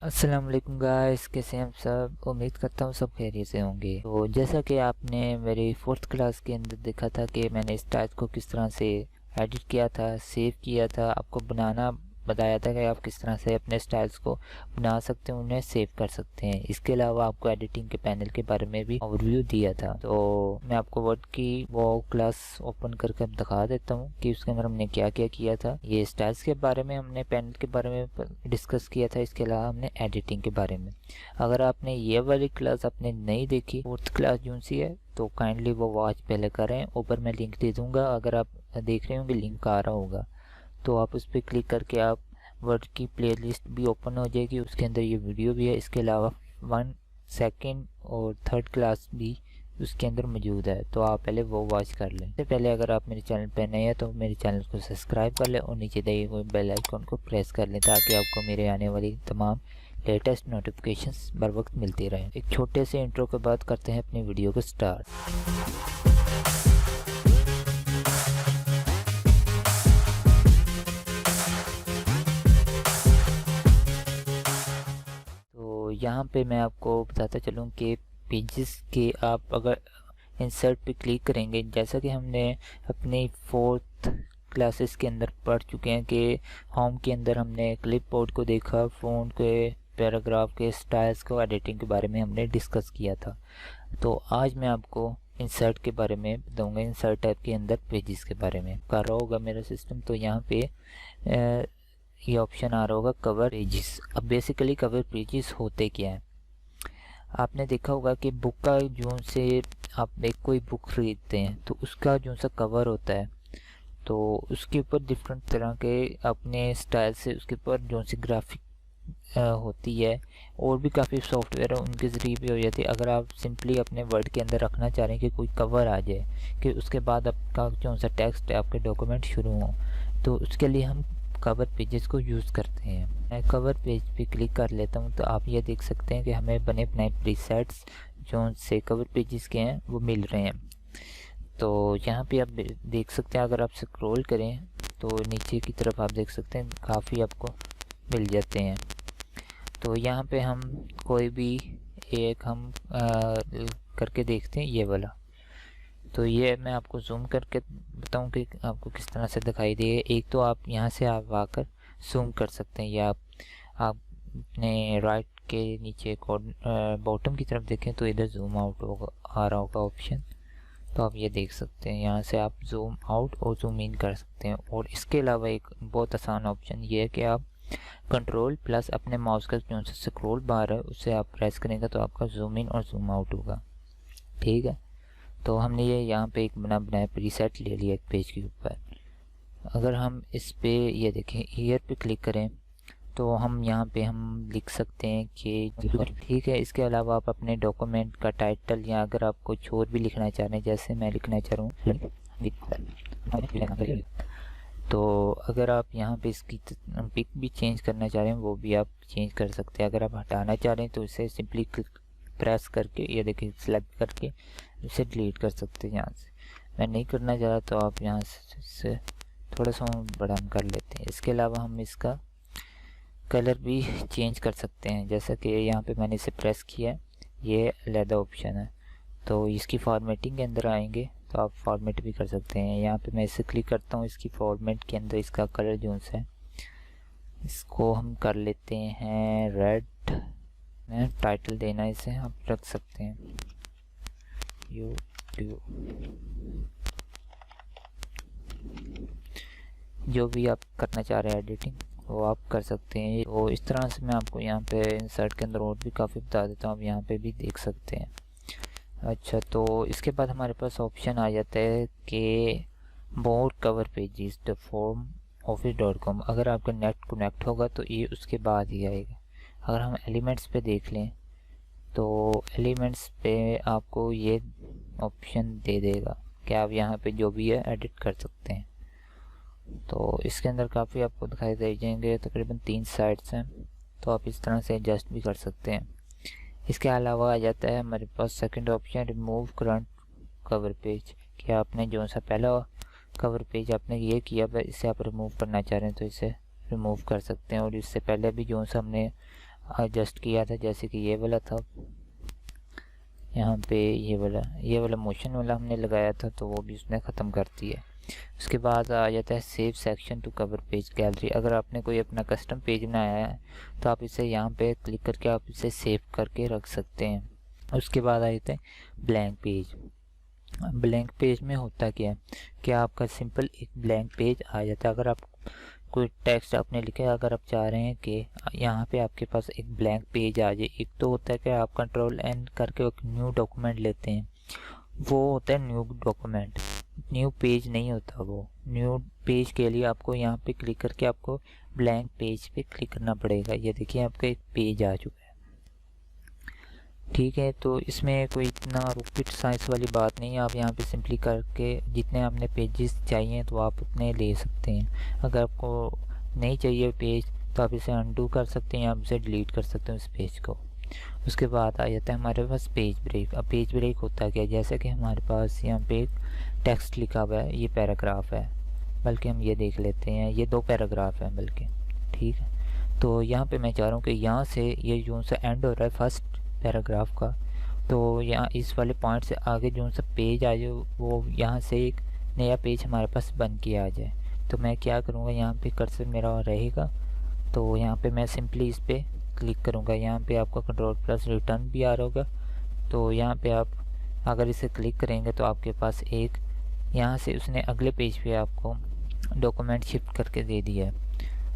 अस्सलाम वालेकुम गाइस, कैसे हैं आप सब। उम्मीद करता हूँ सब खैरियत से होंगे। तो जैसा कि आपने मेरी 4th क्लास के अंदर देखा था कि मैंने इस टाइप को किस तरह से एडिट किया था, सेव किया था, आपको बनाना बताया था कि आप किस तरह से अपने स्टाइल्स को बना सकते हैं, उन्हें सेव कर सकते हैं। इसके अलावा आपको एडिटिंग के पैनल के बारे में भी ओवरव्यू दिया था। तो मैं आपको वर्ड की वो क्लास ओपन करके दिखा देता हूँ कि उसके अंदर हमने क्या क्या किया था। ये स्टाइल्स के बारे में हमने पैनल के बारे में डिस्कस किया था। इसके अलावा हमने एडिटिंग के बारे में, अगर आपने ये वाली क्लास आपने नहीं देखी, 4th क्लास जो सी है, तो काइंडली वो वॉच पहले करें। ऊपर मैं लिंक दे दूंगा, अगर आप देख रहे होंगे लिंक आ रहा होगा तो आप उस पर क्लिक करके आप वर्ड की प्लेलिस्ट भी ओपन हो जाएगी, उसके अंदर ये वीडियो भी है। इसके अलावा 1, 2 और 3rd क्लास भी उसके अंदर मौजूद है, तो आप पहले वो वॉच कर लें। इससे पहले अगर आप मेरे चैनल पर नए हैं तो मेरे चैनल को सब्सक्राइब कर लें और नीचे दिए हुए बेल आइकन को प्रेस कर लें ताकि आपको मेरे आने वाली तमाम लेटेस्ट नोटिफिकेशंस बर वक्त मिलती रहें। एक छोटे से इंट्रो के बाद करते हैं अपनी वीडियो को स्टार्ट। तो यहाँ पे मैं आपको बताता चलूँ कि पेजेस के आप अगर इंसर्ट पे क्लिक करेंगे, जैसा कि हमने अपनी 4th क्लासेस के अंदर पढ़ चुके हैं कि होम के अंदर हमने क्लिपबोर्ड को देखा, फ़ॉन्ट के, पैराग्राफ के स्टाइल्स को, एडिटिंग के बारे में हमने डिस्कस किया था। तो आज मैं आपको इंसर्ट के बारे में बताऊँगा, इंसर्ट टैब के अंदर पेजेस के बारे में कर रहा होगा मेरा सिस्टम। तो यहाँ पे ये ऑप्शन आ रहा होगा कवर पेजेस। अब बेसिकली कवर पेजेस होते क्या हैं, आपने देखा होगा कि बुक का जो से आप एक कोई बुक खरीदते हैं तो उसका जो सा कवर होता है, तो उसके ऊपर डिफरेंट तरह के अपने स्टाइल से उसके ऊपर जो सी ग्राफिक होती है, और भी काफ़ी सॉफ्टवेयर है उनके ज़रिए भी हो जाती है। अगर आप सिंपली अपने वर्ड के अंदर रखना चाह रहे हैं कि कोई कवर आ जाए कि उसके बाद आपका जो सा टेक्स्ट है, आपके डॉक्यूमेंट शुरू हो, तो उसके लिए हम कवर पेजेस को यूज़ करते हैं। मैं कवर पेज पे क्लिक कर लेता हूँ तो आप ये देख सकते हैं कि हमें बने बनाए प्रीसेट्स जो से कवर पेजेस के हैं वो मिल रहे हैं। तो यहाँ पे आप देख सकते हैं, अगर आप स्क्रॉल करें तो नीचे की तरफ आप देख सकते हैं काफ़ी आपको मिल जाते हैं। तो यहाँ पे हम कोई भी एक हम करके देखते हैं, ये वाला। तो ये मैं आपको जूम करके बताऊं कि आपको किस तरह से दिखाई दे। एक तो आप यहाँ से आप आकर जूम कर सकते हैं, या आप अपने राइट के नीचे बॉटम की तरफ देखें तो इधर जूम आउट होगा, आ रहा होगा ऑप्शन, तो आप ये देख सकते हैं। यहाँ से आप जूम आउट और जूम इन कर सकते हैं। और इसके अलावा एक बहुत आसान ऑप्शन ये है कि आप कंट्रोल प्लस अपने माउस का जो सा स्क्रॉल बार है उससे आप प्रेस करेंगे तो आपका जूम इन और जूम आउट होगा। ठीक है, तो हमने ये यहाँ पे एक बनाया प्रीसेट ले लिया एक पेज के ऊपर। अगर हम इस पे ये देखें ईयर पे क्लिक करें तो हम यहाँ पे हम लिख सकते हैं कि ठीक है। इसके अलावा आप अपने डॉक्यूमेंट का टाइटल, या अगर आप कुछ और भी लिखना चाह रहे हैं, जैसे मैं लिखना चाह रहा हूँ, तो अगर आप यहाँ पे इसकी पिक भी चेंज करना चाह रहे हैं वो भी आप चेंज कर सकते हैं। अगर आप हटाना चाह रहे हैं तो इसे सिंपली प्रेस करके, ये देखिए सेलेक्ट करके इसे डिलीट कर सकते हैं। यहाँ से मैं नहीं करना चाह रहा तो आप यहाँ से थोड़ा सा बड़ा हम कर लेते हैं। इसके अलावा हम इसका कलर भी चेंज कर सकते हैं, जैसा कि यहाँ पे मैंने इसे प्रेस किया है, ये अलग ऑप्शन है। तो इसकी फॉर्मेटिंग के अंदर आएंगे तो आप फॉर्मेट भी कर सकते हैं। यहाँ पे मैं इसे क्लिक करता हूँ, इसकी फॉर्मेट के अंदर इसका कलर जो है इसको हम कर लेते हैं रेड। टाइटल देना इसे आप रख सकते हैं यूट्यूब, जो भी आप करना चाह रहे हैं एडिटिंग वो आप कर सकते हैं। तो इस तरह से मैं आपको यहाँ पे इंसर्ट के अंदर और भी काफ़ी बता देता हूँ, आप यहाँ पे भी देख सकते हैं। अच्छा, तो इसके बाद हमारे पास ऑप्शन आ जाता है कि more cover pages the form office.com। अगर आपका नेट कनेक्ट होगा तो ये उसके बाद ही आएगा। अगर हम एलिमेंट्स पे देख लें तो एलिमेंट्स पे आपको ये ऑप्शन दे देगा कि आप यहाँ पे जो भी है एडिट कर सकते हैं। तो इसके अंदर काफ़ी आपको दिखाई दे जाएंगे, तकरीबन 3 साइड्स हैं, तो आप इस तरह से एडजस्ट भी कर सकते हैं। इसके अलावा आ जाता है हमारे पास second option remove current cover page, कि आपने जो सा पहला कवर पेज आपने ये किया इसे आप रिमूव करना चाह रहे हैं तो इसे रिमूव कर सकते हैं। और इससे पहले भी जो सा हमने एडजस्ट किया था, जैसे कि ये वाला था, यहाँ पे ये वाला मोशन वाला हमने लगाया था, तो वो भी उसने ख़त्म कर दिया है। उसके बाद आ जाता है save section two cover page gallery. अगर आपने कोई अपना कस्टम पेज बनाया है तो आप इसे यहाँ पे क्लिक करके आप इसे सेव करके रख सकते हैं। उसके बाद आ जाता है ब्लैंक पेज। ब्लैंक पेज में होता क्या है कि आपका सिंपल एक ब्लैंक पेज आ जाता है। अगर आप कोई टेक्स्ट आपने लिखा है, अगर आप चाह रहे हैं कि यहाँ पे आपके पास एक ब्लैंक पेज आ जाए, एक तो होता है कि आप कंट्रोल एन करके एक न्यू डॉक्यूमेंट लेते हैं, वो होता है न्यू डॉक्यूमेंट, न्यू पेज नहीं होता। वो न्यू पेज के लिए आपको यहाँ पे क्लिक करके आपको ब्लैंक पेज पे क्लिक करना पड़ेगा। ये देखिए आपका एक पेज आ चुका है, ठीक है। तो इसमें कोई इतना रॉकेट साइंस वाली बात नहीं है, आप यहाँ पे सिंपली करके जितने आपने पेजेस चाहिए तो आप उतने ले सकते हैं। अगर आपको नहीं चाहिए पेज तो आप इसे अनडू कर सकते हैं, आप इसे डिलीट कर सकते हैं उस पेज को। उसके बाद आ जाता है हमारे पास पेज ब्रेक। अब पेज ब्रेक होता क्या है, जैसे कि हमारे पास यहाँ पे एक टेक्स्ट लिखा हुआ है, ये पैराग्राफ है, बल्कि हम ये देख लेते हैं, ये 2 पैराग्राफ हैं बल्कि, ठीक है। तो यहाँ पे मैं चाह रहा हूँ कि यहाँ से ये जो सा एंड हो रहा है फर्स्ट पैराग्राफ का, तो यहाँ इस वाले पॉइंट से आगे जो सा पेज आ जाए वो यहाँ से एक नया पेज हमारे पास बन के आ जाए। तो मैं क्या करूँगा, यहाँ पे कर्सर मेरा रहेगा, तो यहाँ पे मैं सिंपली इस पर क्लिक करूँगा। यहाँ पे आपका कंट्रोल प्लस रिटर्न भी आ रहा होगा, तो यहाँ पे आप अगर इसे क्लिक करेंगे तो आपके पास एक यहाँ से उसने अगले पेज पे आपको डॉक्यूमेंट शिफ्ट करके दे दिया है।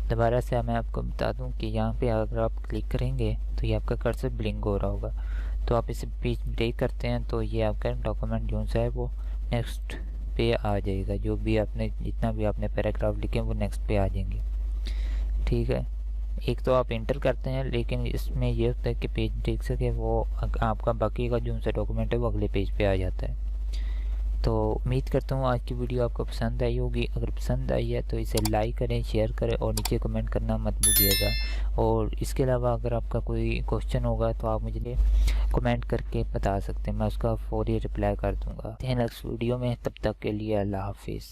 दोबारा से मैं आपको बता दूं कि यहाँ पे अगर आप क्लिक करेंगे तो ये आपका कर्सर ब्लिंक हो रहा होगा। तो आप इसे पेज ब्रेक करते हैं तो ये आपका डॉक्यूमेंट जो सा है वो नेक्स्ट पे आ जाएगा। जो भी आपने जितना भी आपने पैराग्राफ लिखे वो नेक्स्ट पे आ जाएंगे, ठीक है। एक तो आप इंटर करते हैं, लेकिन इसमें ये होता है कि पेज ब्रेक से वो आपका बाकी का जो सा डॉक्यूमेंट है वो अगले पेज पे आ जाता है। तो उम्मीद करता हूँ आज की वीडियो आपको पसंद आई होगी। अगर पसंद आई है तो इसे लाइक करें, शेयर करें और नीचे कमेंट करना मत भूलिएगा। और इसके अलावा अगर आपका कोई क्वेश्चन होगा तो आप मुझे कमेंट करके बता सकते हैं, मैं उसका फौरी रिप्लाई कर दूँगा। नेक्स्ट वीडियो में, तब तक के लिए अल्लाह हाफिज़।